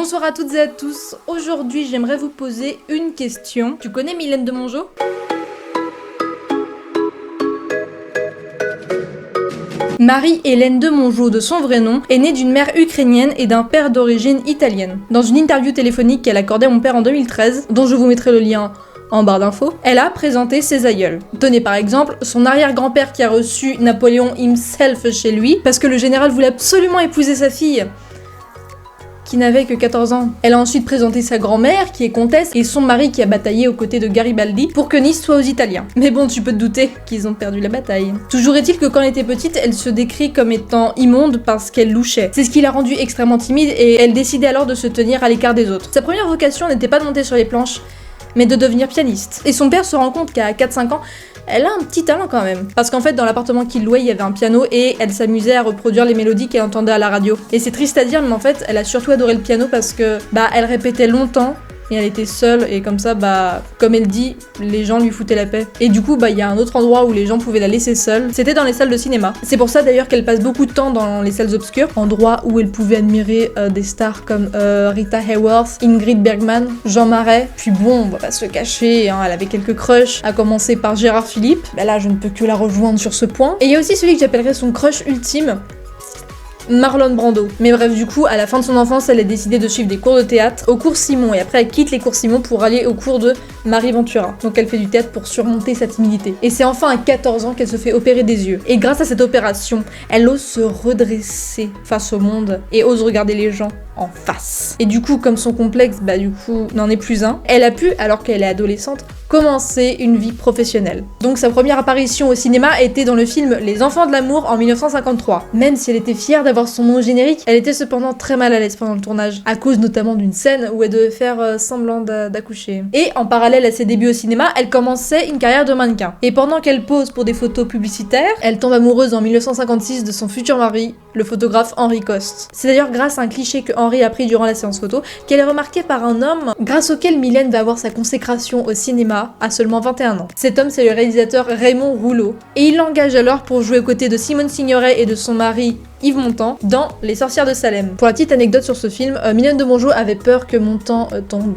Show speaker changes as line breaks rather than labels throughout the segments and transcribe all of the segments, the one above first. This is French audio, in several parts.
Bonsoir à toutes et à tous, aujourd'hui j'aimerais vous poser une question. Tu connais Mylène de Mongeau ? Marie-Hélène de Mongeau, de son vrai nom, est née d'une mère ukrainienne et d'un père d'origine italienne. Dans une interview téléphonique qu'elle accordait à mon père en 2013, dont je vous mettrai le lien en barre d'infos, elle a présenté ses aïeuls. Tenez par exemple, son arrière-grand-père qui a reçu Napoléon himself chez lui, parce que le général voulait absolument épouser sa fille, qui n'avait que 14 ans. Elle a ensuite présenté sa grand-mère, qui est comtesse, et son mari qui a bataillé aux côtés de Garibaldi pour que Nice soit aux Italiens. Mais bon, tu peux te douter qu'ils ont perdu la bataille. Toujours est-il que quand elle était petite, elle se décrit comme étant immonde parce qu'elle louchait. C'est ce qui l'a rendue extrêmement timide et elle décidait alors de se tenir à l'écart des autres. Sa première vocation n'était pas de monter sur les planches, mais de devenir pianiste. Et son père se rend compte qu'à 4-5 ans, elle a un petit talent quand même. Parce qu'en fait, dans l'appartement qu'il louait, il y avait un piano et elle s'amusait à reproduire les mélodies qu'elle entendait à la radio. Et c'est triste à dire, mais en fait, elle a surtout adoré le piano parce que, elle répétait longtemps et elle était seule et comme ça, comme elle dit, les gens lui foutaient la paix. Et du coup, il y a un autre endroit où les gens pouvaient la laisser seule, c'était dans les salles de cinéma. C'est pour ça d'ailleurs qu'elle passe beaucoup de temps dans les salles obscures, endroit où elle pouvait admirer des stars comme Rita Hayworth, Ingrid Bergman, Jean Marais, puis bon, on va pas se le cacher, elle avait quelques crushs, à commencer par Gérard Philippe. Là, je ne peux que la rejoindre sur ce point. Et il y a aussi celui que j'appellerais son crush ultime, Marlon Brando. Mais bref, du coup, à la fin de son enfance, elle a décidé de suivre des cours de théâtre au cours Simon, et après elle quitte les cours Simon pour aller au cours de Marie Ventura. Donc elle fait du théâtre pour surmonter sa timidité. Et c'est enfin à 14 ans qu'elle se fait opérer des yeux. Et grâce à cette opération, elle ose se redresser face au monde et ose regarder les gens en face. Et du coup, comme son complexe, n'en est plus un, elle a pu, alors qu'elle est adolescente, commencer une vie professionnelle. Donc sa première apparition au cinéma était dans le film Les Enfants de l'amour en 1953. Même si elle était fière d'avoir son nom au générique, elle était cependant très mal à l'aise pendant le tournage, à cause notamment d'une scène où elle devait faire semblant d'accoucher. Et en parallèle à ses débuts au cinéma, elle commençait une carrière de mannequin. Et pendant qu'elle pose pour des photos publicitaires, elle tombe amoureuse en 1956 de son futur mari, le photographe Henri Coste. C'est d'ailleurs grâce à un cliché que Henri a pris durant la séance photo qu'elle est remarquée par un homme grâce auquel Mylène va avoir sa consécration au cinéma à seulement 21 ans. Cet homme, c'est le réalisateur Raymond Rouleau. Et il l'engage alors pour jouer aux côtés de Simone Signoret et de son mari Yves Montand dans Les Sorcières de Salem. Pour la petite anecdote sur ce film, Mylène de Mongeau avait peur que Montand tombe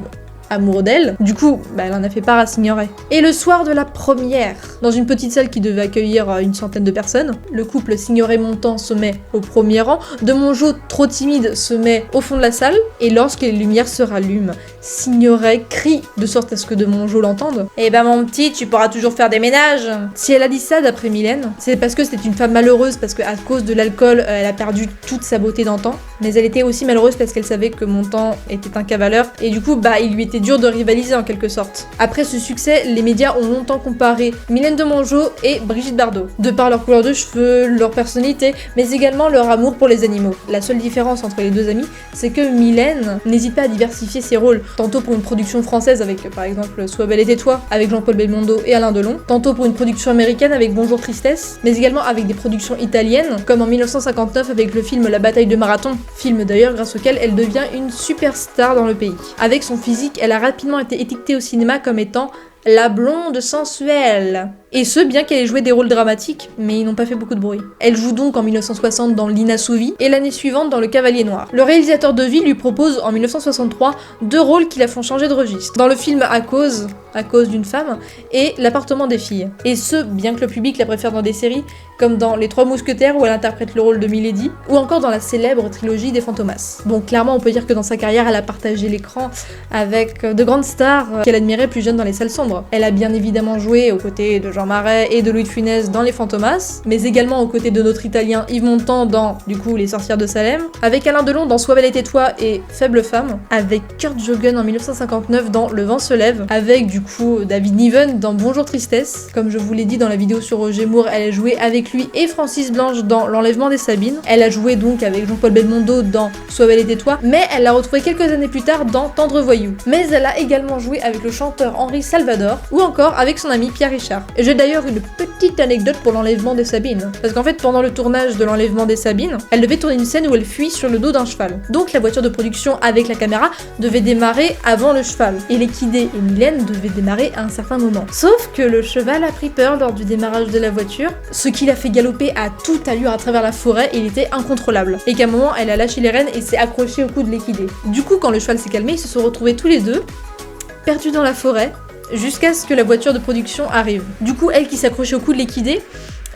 amoureux d'elle. Du coup, elle en a fait part à Signoret. Et le soir de la première, dans une petite salle qui devait accueillir une centaine de personnes, le couple Signoret-Montand se met au premier rang, de Mongeau, trop timide, se met au fond de la salle, et lorsque les lumières se rallument, Signoret crie de sorte à ce que de Mongeau l'entende. « Eh mon petit, tu pourras toujours faire des ménages !» Si elle a dit ça d'après Mylène, c'est parce que c'était une femme malheureuse, parce qu'à cause de l'alcool, elle a perdu toute sa beauté d'antan, mais elle était aussi malheureuse parce qu'elle savait que Montand était un cavaleur, et du coup, il lui était dur de rivaliser en quelque sorte. Après ce succès, les médias ont longtemps comparé Mylène de Mongeau et Brigitte Bardot, de par leur couleur de cheveux, leur personnalité, mais également leur amour pour les animaux. La seule différence entre les deux amies, c'est que Mylène n'hésite pas à diversifier ses rôles, tantôt pour une production française avec par exemple Sois belle et tais-toi, avec Jean-Paul Belmondo et Alain Delon, tantôt pour une production américaine avec Bonjour Tristesse, mais également avec des productions italiennes, comme en 1959 avec le film La bataille de Marathon, film d'ailleurs grâce auquel elle devient une superstar dans le pays. Avec son physique, elle a rapidement été étiquetée au cinéma comme étant la blonde sensuelle. Et ce, bien qu'elle ait joué des rôles dramatiques, mais ils n'ont pas fait beaucoup de bruit. Elle joue donc en 1960 dans L'Inassouvi et l'année suivante dans Le Cavalier Noir. Le réalisateur de Vie lui propose en 1963 deux rôles qui la font changer de registre. Dans le film À cause d'une femme et L'appartement des filles. Et ce, bien que le public la préfère dans des séries comme dans Les Trois Mousquetaires où elle interprète le rôle de Milady, ou encore dans la célèbre trilogie des Fantomas. Donc clairement on peut dire que dans sa carrière elle a partagé l'écran avec de grandes stars qu'elle admirait plus jeune dans les salles sombres. Elle a bien évidemment joué aux côtés de Jean Marais et de Louis de Funès dans Les Fantomas, mais également aux côtés de notre italien Yves Montand dans, Les Sorcières de Salem, avec Alain Delon dans Sois belle et tais-toi et Faible femme, avec Kurt Jürgen en 1959 dans Le vent se lève, avec David Niven dans Bonjour Tristesse. Comme je vous l'ai dit dans la vidéo sur Roger Moore, elle a joué avec lui et Francis Blanche dans L'enlèvement des Sabines. Elle a joué donc avec Jean-Paul Belmondo dans Sois belle et tais-toi, mais elle l'a retrouvée quelques années plus tard dans Tendre voyou. Mais elle a également joué avec le chanteur Henri Salvador, ou encore avec son ami Pierre Richard. Je J'ai d'ailleurs une petite anecdote pour l'enlèvement des Sabines. Parce qu'en fait, pendant le tournage de l'enlèvement des Sabines, elle devait tourner une scène où elle fuit sur le dos d'un cheval. Donc la voiture de production avec la caméra devait démarrer avant le cheval. Et L'équidé et Mylène devaient démarrer à un certain moment. Sauf que le cheval a pris peur lors du démarrage de la voiture, ce qui l'a fait galoper à toute allure à travers la forêt et il était incontrôlable. Et qu'à un moment, elle a lâché les rênes et s'est accrochée au cou de l'équidé. Du coup, quand le cheval s'est calmé, ils se sont retrouvés tous les deux, perdus dans la forêt, jusqu'à ce que la voiture de production arrive. Du coup, elle qui s'accrochait au cou de l'équidé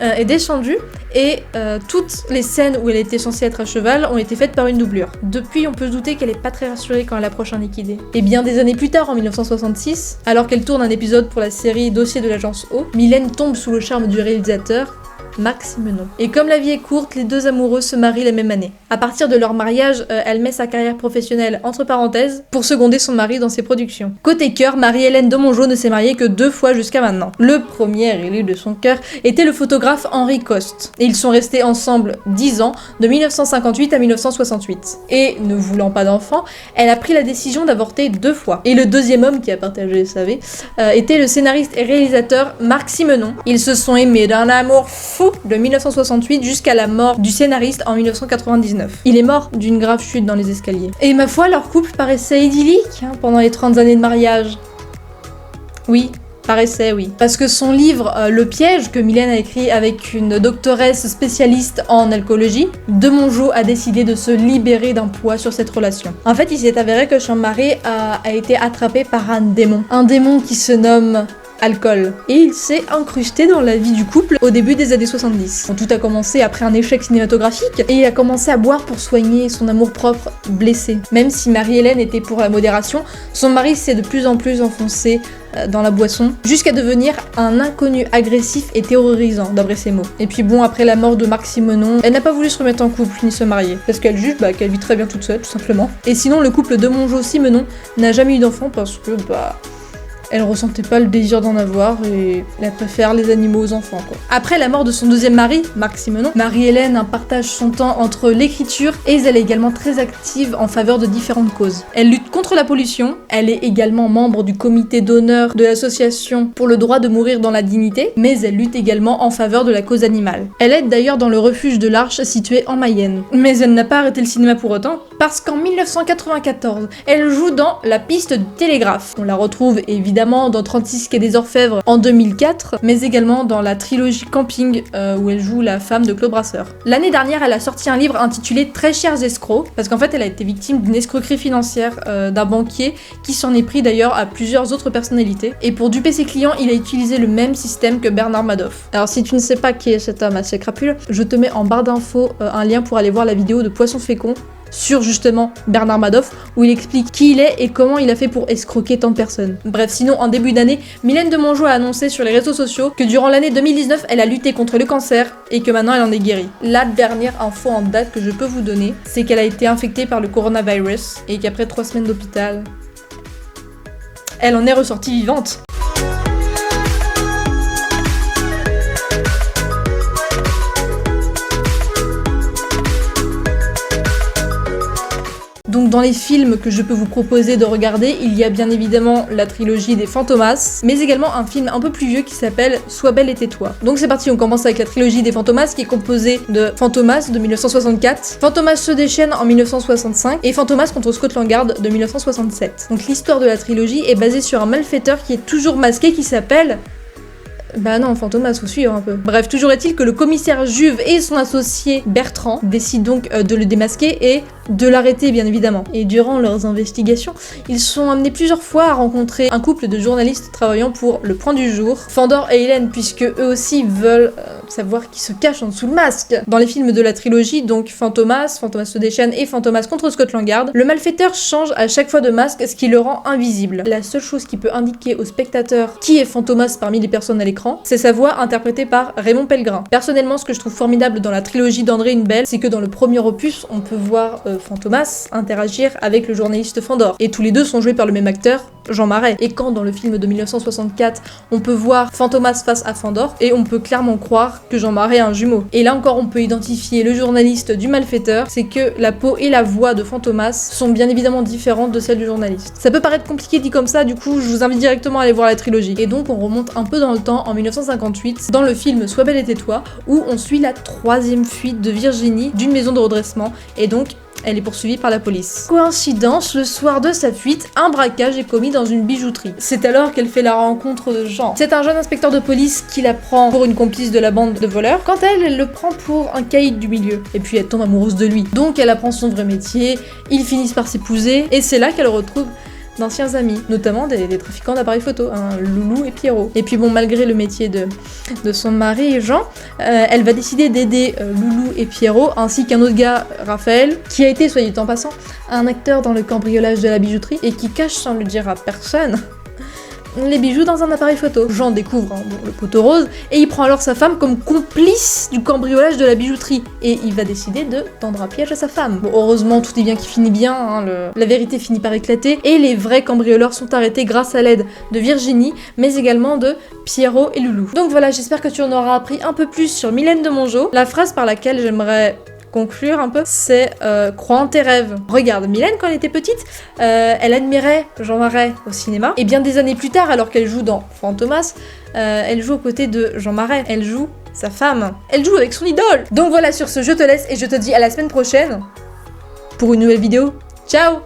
est descendue et toutes les scènes où elle était censée être à cheval ont été faites par une doublure. Depuis, on peut se douter qu'elle est pas très rassurée quand elle approche un équidé. Et bien des années plus tard, en 1966, alors qu'elle tourne un épisode pour la série Dossier de l'agence O, Mylène tombe sous le charme du réalisateur Marc Simenon. Et comme la vie est courte, les deux amoureux se marient la même année. À partir de leur mariage, elle met sa carrière professionnelle entre parenthèses pour seconder son mari dans ses productions. Côté cœur, Marie-Hélène de Mongeau ne s'est mariée que 2 fois jusqu'à maintenant. Le premier élu de son cœur était le photographe Henri Coste. Et ils sont restés ensemble 10 ans, de 1958 à 1968. Et ne voulant pas d'enfant, elle a pris la décision d'avorter 2 fois. Et le deuxième homme qui a partagé sa vie était le scénariste et réalisateur Marc Simenon. Ils se sont aimés d'un amour fou de 1968 jusqu'à la mort du scénariste en 1999. Il est mort d'une grave chute dans les escaliers. Et ma foi, leur couple paraissait idyllique pendant les 30 années de mariage. Oui, paraissait, oui. Parce que son livre Le piège, que Mylène a écrit avec une doctoresse spécialiste en alcoolologie, de Mongeau a décidé de se libérer d'un poids sur cette relation. En fait, il s'est avéré que son mari a été attrapé par un démon. Un démon qui se nomme alcool. Et il s'est incrusté dans la vie du couple au début des années 70. Bon, tout a commencé après un échec cinématographique et il a commencé à boire pour soigner son amour-propre blessé. Même si Marie-Hélène était pour la modération, son mari s'est de plus en plus enfoncé dans la boisson, jusqu'à devenir un inconnu agressif et terrorisant, d'après ses mots. Et puis bon, après la mort de Marc Simenon, elle n'a pas voulu se remettre en couple ni se marier, parce qu'elle juge qu'elle vit très bien toute seule, tout simplement. Et sinon, le couple de Mongeau-Simenon n'a jamais eu d'enfant parce que elle ressentait pas le désir d'en avoir et elle préfère les animaux aux enfants, quoi. Après la mort de son deuxième mari, Marc Simenon, Marie-Hélène partage son temps entre l'écriture et elle est également très active en faveur de différentes causes. Elle lutte contre la pollution, elle est également membre du comité d'honneur de l'association pour le droit de mourir dans la dignité, mais elle lutte également en faveur de la cause animale. Elle aide d'ailleurs dans le refuge de l'Arche situé en Mayenne. Mais elle n'a pas arrêté le cinéma pour autant, parce qu'en 1994, elle joue dans La piste du télégraphe. On la retrouve évidemment dans 36 quai des Orfèvres en 2004, mais également dans la trilogie Camping où elle joue la femme de Claude Brasseur. L'année dernière, elle a sorti un livre intitulé Très chers escrocs, parce qu'en fait elle a été victime d'une escroquerie financière d'un banquier qui s'en est pris d'ailleurs à plusieurs autres personnalités. Et pour duper ses clients, il a utilisé le même système que Bernard Madoff. Alors si tu ne sais pas qui est cet homme assez crapule, je te mets en barre d'infos un lien pour aller voir la vidéo de Poisson Fécond sur justement Bernard Madoff, où il explique qui il est et comment il a fait pour escroquer tant de personnes. Bref, sinon, en début d'année, Mylène de Mongeau a annoncé sur les réseaux sociaux que durant l'année 2019, elle a lutté contre le cancer et que maintenant elle en est guérie. La dernière info en date que je peux vous donner, c'est qu'elle a été infectée par le coronavirus et qu'après 3 semaines d'hôpital, elle en est ressortie vivante. Donc dans les films que je peux vous proposer de regarder, il y a bien évidemment la trilogie des Fantomas, mais également un film un peu plus vieux qui s'appelle Sois belle et tais-toi. Donc c'est parti, on commence avec la trilogie des Fantomas qui est composée de Fantomas de 1964, Fantomas se déchaîne en 1965 et Fantomas contre Scotland Yard de 1967. Donc l'histoire de la trilogie est basée sur un malfaiteur qui est toujours masqué qui s'appelle... Bah non, Fantomas, faut suivre un peu. Bref, toujours est-il que le commissaire Juve et son associé Bertrand décident donc de le démasquer et de l'arrêter, bien évidemment. Et durant leurs investigations, ils sont amenés plusieurs fois à rencontrer un couple de journalistes travaillant pour Le Point du Jour, Fandor et Hélène, puisque eux aussi veulent savoir qui se cache en dessous le masque. Dans les films de la trilogie, donc Fantomas, Fantomas se déchaîne et Fantomas contre Scotland Yard, le malfaiteur change à chaque fois de masque, ce qui le rend invisible. La seule chose qui peut indiquer au spectateur qui est Fantomas parmi les personnes à l'écran, c'est sa voix interprétée par Raymond Pellegrin. Personnellement, ce que je trouve formidable dans la trilogie d'André Hunebelle, c'est que dans le premier opus, on peut voir Fantomas interagir avec le journaliste Fandor. Et tous les deux sont joués par le même acteur, Jean Marais. Et quand dans le film de 1964, on peut voir Fantomas face à Fandor, et on peut clairement croire que Jean Marais est un jumeau. Et là encore, on peut identifier le journaliste du malfaiteur, c'est que la peau et la voix de Fantomas sont bien évidemment différentes de celles du journaliste. Ça peut paraître compliqué dit comme ça, du coup, je vous invite directement à aller voir la trilogie. Et donc, on remonte un peu dans le temps, en 1958, dans le film Sois belle et tais-toi, où on suit la 3e fuite de Virginie d'une maison de redressement, et donc elle est poursuivie par la police. Coïncidence, le soir de sa fuite, un braquage est commis dans une bijouterie. C'est alors qu'elle fait la rencontre de Jean. C'est un jeune inspecteur de police qui la prend pour une complice de la bande de voleurs. Quant à elle, elle le prend pour un caïd du milieu. Et puis elle tombe amoureuse de lui. Donc elle apprend son vrai métier, ils finissent par s'épouser, et c'est là qu'elle retrouve d'anciens amis, notamment des trafiquants d'appareils photo, hein, Loulou et Pierrot. Et puis bon, malgré le métier de son mari Jean, elle va décider d'aider Loulou et Pierrot, ainsi qu'un autre gars, Raphaël, qui a été, soit dit en passant, un acteur dans le cambriolage de la bijouterie, et qui cache sans le dire à personne les bijoux dans un appareil photo. Jean découvre le poteau rose, et il prend alors sa femme comme complice du cambriolage de la bijouterie, et il va décider de tendre un piège à sa femme. Bon, heureusement, tout est bien qui finit bien, hein, la vérité finit par éclater, et les vrais cambrioleurs sont arrêtés grâce à l'aide de Virginie, mais également de Pierrot et Loulou. Donc voilà, j'espère que tu en auras appris un peu plus sur Mylène de Mongeau. La phrase par laquelle j'aimerais conclure un peu, c'est crois en tes rêves. Regarde, Mylène, quand elle était petite, elle admirait Jean Marais au cinéma, et bien des années plus tard, alors qu'elle joue dans Fantomas, elle joue aux côtés de Jean Marais. Elle joue sa femme. Elle joue avec son idole. Donc voilà, sur ce, je te laisse et je te dis à la semaine prochaine pour une nouvelle vidéo. Ciao!